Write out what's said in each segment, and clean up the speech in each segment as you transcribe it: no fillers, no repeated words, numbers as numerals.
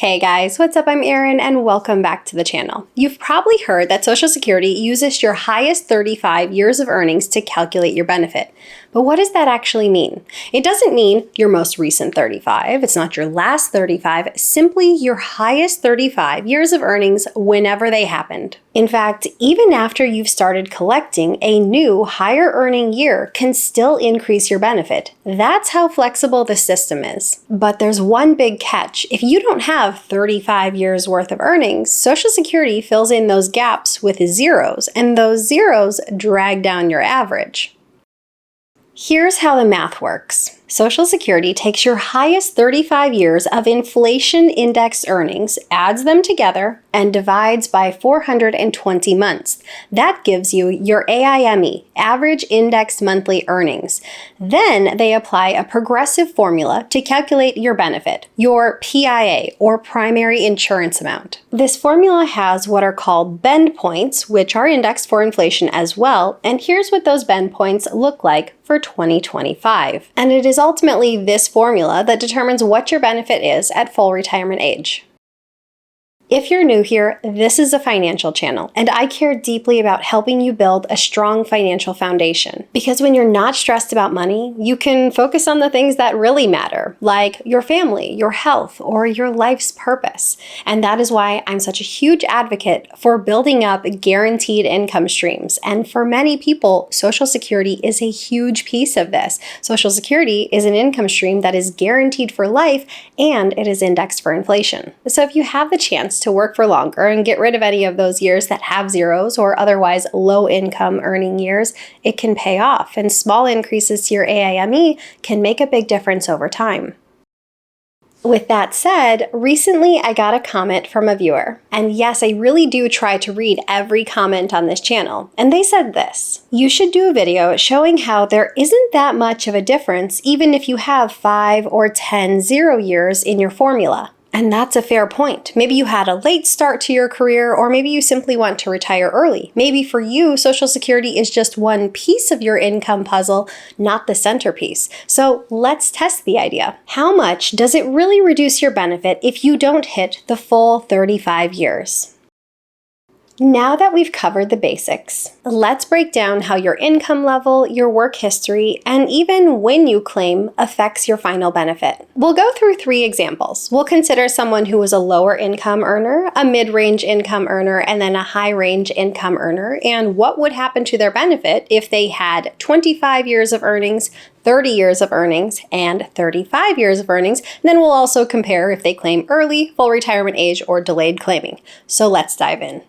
Hey guys, what's up? I'm Erin and welcome back to the channel. You've probably heard that Social Security uses your highest 35 years of earnings to calculate your benefit. But what does that actually mean? It doesn't mean your most recent 35, it's not your last 35, simply your highest 35 years of earnings whenever they happened. In fact, even after you've started collecting, a new higher earning year can still increase your benefit. That's how flexible the system is. But there's one big catch. If you don't have 35 years worth of earnings, Social Security fills in those gaps with zeros, and those zeros drag down your average. Here's how the math works. Social Security takes your highest 35 years of inflation-indexed earnings, adds them together, and divides by 420 months. That gives you your AIME, Average Indexed Monthly Earnings. Then they apply a progressive formula to calculate your benefit, your PIA, or Primary Insurance Amount. This formula has what are called bend points, which are indexed for inflation as well, and here's what those bend points look like for 2025. And it is ultimately this formula that determines what your benefit is at full retirement age. If you're new here, this is a financial channel, and I care deeply about helping you build a strong financial foundation. Because when you're not stressed about money, you can focus on the things that really matter, like your family, your health, or your life's purpose. And that is why I'm such a huge advocate for building up guaranteed income streams. And for many people, Social Security is a huge piece of this. Social Security is an income stream that is guaranteed for life, and it is indexed for inflation. So if you have the chance to work for longer and get rid of any of those years that have zeros or otherwise low income earning years, it can pay off, and small increases to your AIME can make a big difference over time. With that said, recently I got a comment from a viewer. And yes, I really do try to read every comment on this channel. And they said this: you should do a video showing how there isn't that much of a difference even if you have 5 or 10 zero years in your formula. And that's a fair point. Maybe you had a late start to your career, or maybe you simply want to retire early. Maybe for you, Social Security is just one piece of your income puzzle, not the centerpiece. So let's test the idea. How much does it really reduce your benefit if you don't hit the full 35 years? Now that we've covered the basics, let's break down how your income level, your work history, and even when you claim affects your final benefit. We'll go through 3 examples. We'll consider someone who was a lower income earner, a mid-range income earner, and then a high-range income earner, and what would happen to their benefit if they had 25 years of earnings, 30 years of earnings, and 35 years of earnings. And then we'll also compare if they claim early, full retirement age, or delayed claiming. So let's dive in.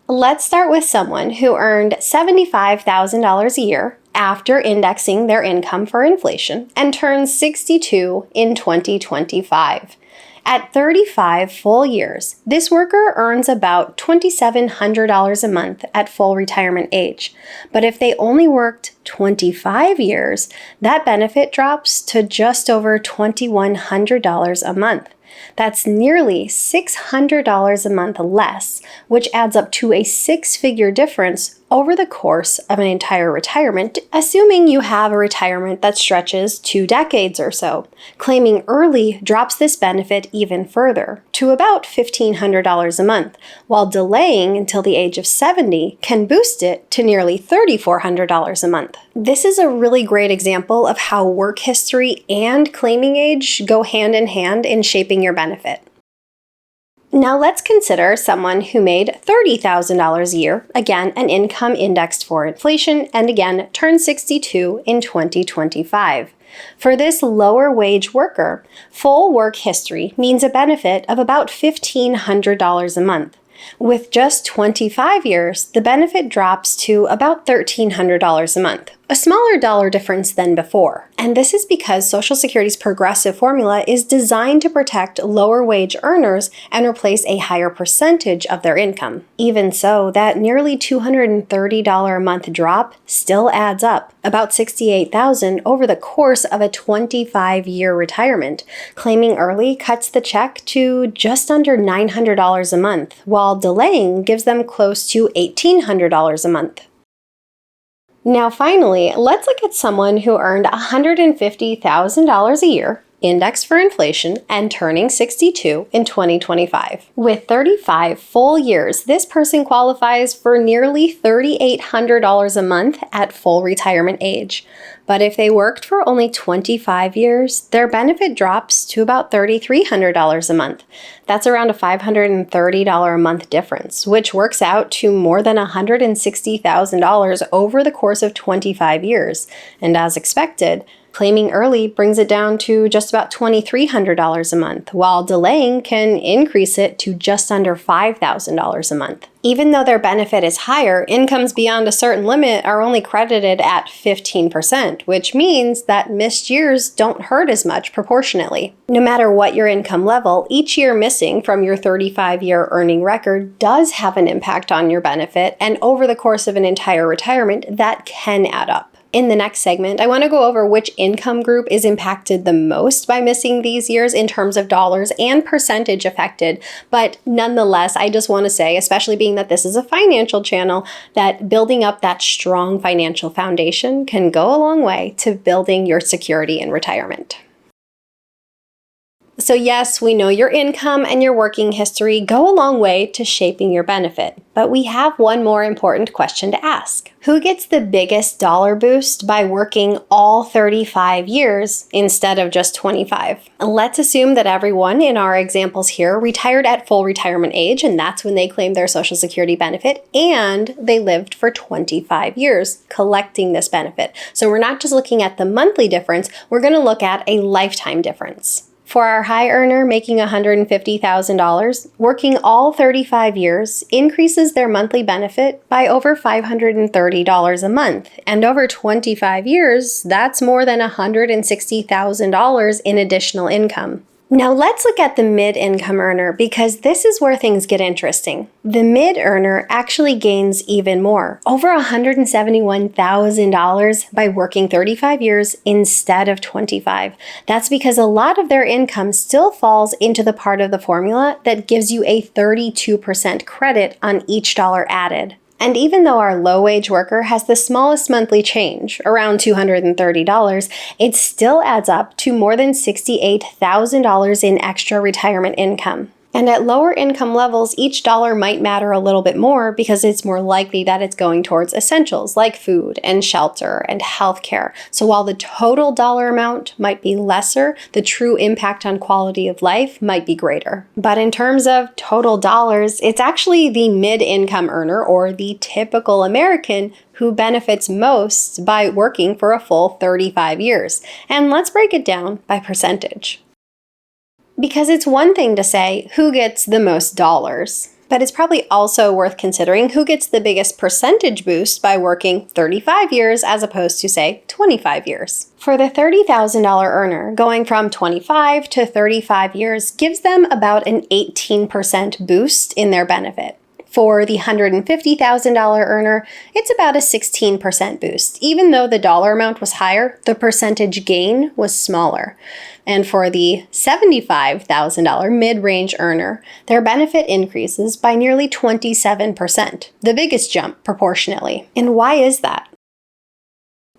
Let's start with someone who earned $75,000 a year after indexing their income for inflation and turns 62 in 2025. At 35 full years, this worker earns about $2,700 a month at full retirement age. But if they only worked 25 years, that benefit drops to just over $2,100 a month. That's nearly $600 a month less, which adds up to a 6-figure difference over the course of an entire retirement, assuming you have a retirement that stretches 2 decades or so. Claiming early drops this benefit even further, to about $1,500 a month, while delaying until the age of 70 can boost it to nearly $3,400 a month. This is a really great example of how work history and claiming age go hand in hand in shaping your benefit. Now let's consider someone who made $30,000 a year, again an income indexed for inflation, and again turned 62 in 2025. For this lower wage worker, full work history means a benefit of about $1,500 a month. With just 25 years, the benefit drops to about $1,300 a month, a smaller dollar difference than before. And this is because Social Security's progressive formula is designed to protect lower wage earners and replace a higher percentage of their income. Even so, that nearly $230 a month drop still adds up, about $68,000 over the course of a 25-year retirement. Claiming early cuts the check to just under $900 a month, while delaying gives them close to $1,800 a month. Now finally, let's look at someone who earned $150,000 a year indexed for inflation, and turning 62 in 2025. With 35 full years, this person qualifies for nearly $3,800 a month at full retirement age. But if they worked for only 25 years, their benefit drops to about $3,300 a month. That's around a $530 a month difference, which works out to more than $160,000 over the course of 25 years. And as expected, claiming early brings it down to just about $2,300 a month, while delaying can increase it to just under $5,000 a month. Even though their benefit is higher, incomes beyond a certain limit are only credited at 15%, which means that missed years don't hurt as much proportionately. No matter what your income level, each year missing from your 35-year earning record does have an impact on your benefit, and over the course of an entire retirement, that can add up. In the next segment, I want to go over which income group is impacted the most by missing these years in terms of dollars and percentage affected. But nonetheless, I just want to say, especially being that this is a financial channel, that building up that strong financial foundation can go a long way to building your security in retirement. So yes, we know your income and your working history go a long way to shaping your benefit, but we have one more important question to ask. Who gets the biggest dollar boost by working all 35 years instead of just 25? Let's assume that everyone in our examples here retired at full retirement age, and that's when they claimed their Social Security benefit, and they lived for 25 years collecting this benefit. So we're not just looking at the monthly difference, we're going to look at a lifetime difference. For our high earner making $150,000, working all 35 years increases their monthly benefit by over $530 a month. And over 25 years, that's more than $160,000 in additional income. Now let's look at the mid-income earner, because this is where things get interesting. The mid-earner actually gains even more, over $171,000 by working 35 years instead of 25. That's because a lot of their income still falls into the part of the formula that gives you a 32% credit on each dollar added. And even though our low-wage worker has the smallest monthly change, around $230, it still adds up to more than $68,000 in extra retirement income. And at lower income levels, each dollar might matter a little bit more because it's more likely that it's going towards essentials like food and shelter and healthcare. So while the total dollar amount might be lesser, the true impact on quality of life might be greater. But in terms of total dollars, it's actually the mid-income earner, or the typical American, who benefits most by working for a full 35 years. And let's break it down by percentage. Because it's one thing to say who gets the most dollars, but it's probably also worth considering who gets the biggest percentage boost by working 35 years as opposed to, say, 25 years. For the $30,000 earner, going from 25 to 35 years gives them about an 18% boost in their benefit. For the $150,000 earner, it's about a 16% boost. Even though the dollar amount was higher, the percentage gain was smaller. And for the $75,000 mid-range earner, their benefit increases by nearly 27%, the biggest jump proportionally. And why is that?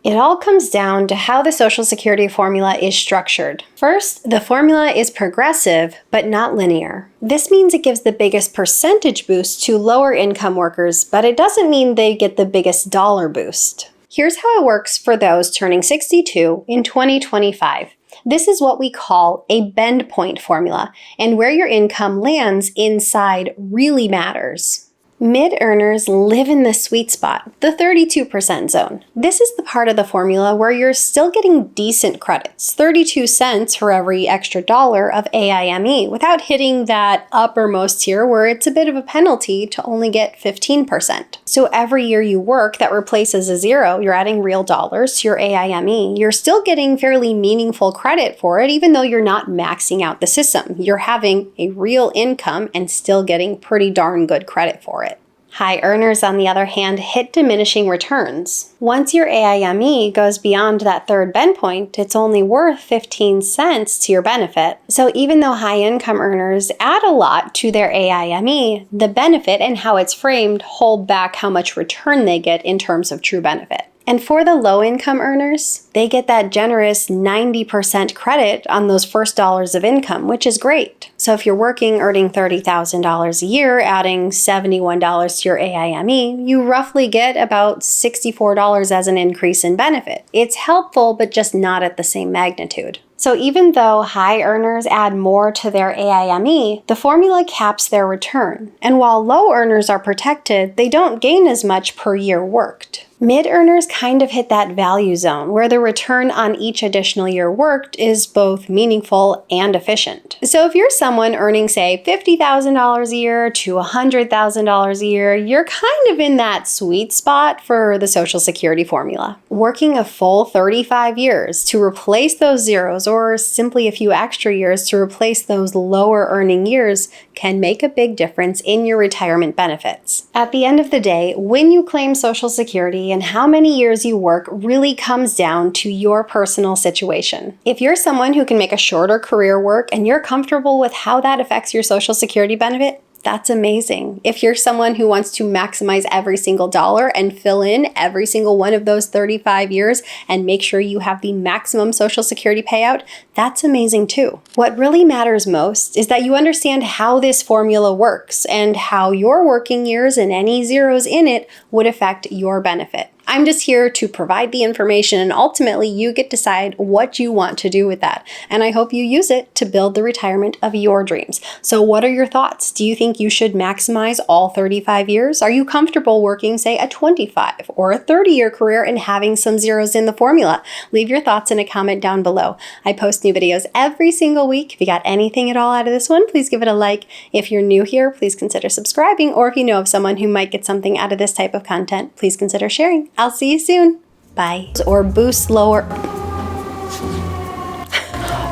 It all comes down to how the Social Security formula is structured. First, the formula is progressive, but not linear. This means it gives the biggest percentage boost to lower income workers, but it doesn't mean they get the biggest dollar boost. Here's how it works for those turning 62 in 2025. This is what we call a bend point formula, and where your income lands inside really matters. Mid-earners live in the sweet spot, the 32% zone. This is the part of the formula where you're still getting decent credits, 32 cents for every extra dollar of AIME, without hitting that uppermost tier where it's a bit of a penalty to only get 15%. So every year you work that replaces a zero, you're adding real dollars to your AIME. You're still getting fairly meaningful credit for it, even though you're not maxing out the system. You're having a real income and still getting pretty darn good credit for it. High earners, on the other hand, hit diminishing returns. Once your AIME goes beyond that third bend point, it's only worth 15 cents to your benefit. So even though high income earners add a lot to their AIME, the benefit and how it's framed hold back how much return they get in terms of true benefit. And for the low-income earners, they get that generous 90% credit on those first dollars of income, which is great. So if you're working, earning $30,000 a year, adding $71 to your AIME, you roughly get about $64 as an increase in benefit. It's helpful, but just not at the same magnitude. So even though high earners add more to their AIME, the formula caps their return. And while low earners are protected, they don't gain as much per year worked. Mid-earners kind of hit that value zone where the return on each additional year worked is both meaningful and efficient. So if you're someone earning, say, $50,000 a year to $100,000 a year, you're kind of in that sweet spot for the Social Security formula. Working a full 35 years to replace those zeros, or simply a few extra years to replace those lower earning years, can make a big difference in your retirement benefits. At the end of the day, when you claim Social Security and how many years you work really comes down to your personal situation. If you're someone who can make a shorter career work and you're comfortable with how that affects your Social Security benefit, that's amazing. If you're someone who wants to maximize every single dollar and fill in every single one of those 35 years and make sure you have the maximum Social Security payout, that's amazing too. What really matters most is that you understand how this formula works and how your working years and any zeros in it would affect your benefit. I'm just here to provide the information, and ultimately you get to decide what you want to do with that. And I hope you use it to build the retirement of your dreams. So what are your thoughts? Do you think you should maximize all 35 years? Are you comfortable working, say, a 25 or a 30-year career and having some zeros in the formula? Leave your thoughts in a comment down below. I post new videos every single week. If you got anything at all out of this one, please give it a like. If you're new here, please consider subscribing, or if you know of someone who might get something out of this type of content, please consider sharing. I'll see you soon. Bye. Or boost lower.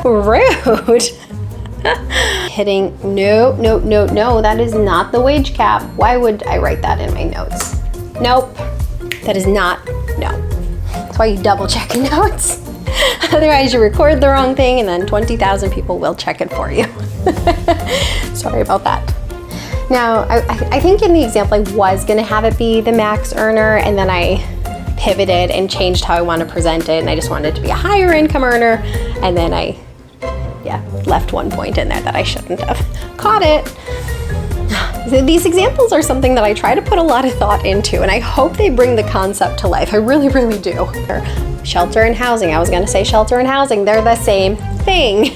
Rude. Hitting, no, that is not the wage cap. Why would I write that in my notes? Nope, that is not, no. That's why you double check notes. Otherwise you record the wrong thing and then 20,000 people will check it for you. Sorry about that. Now, I think in the example I was gonna have it be the max earner, and then I pivoted and changed how I want to present it, and I just wanted it to be a higher income earner, and then I left one point in there that I shouldn't have. Caught it. These examples are something that I try to put a lot of thought into, and I hope they bring the concept to life. I really, really do. Shelter and housing. I was going to say shelter and housing. They're the same thing.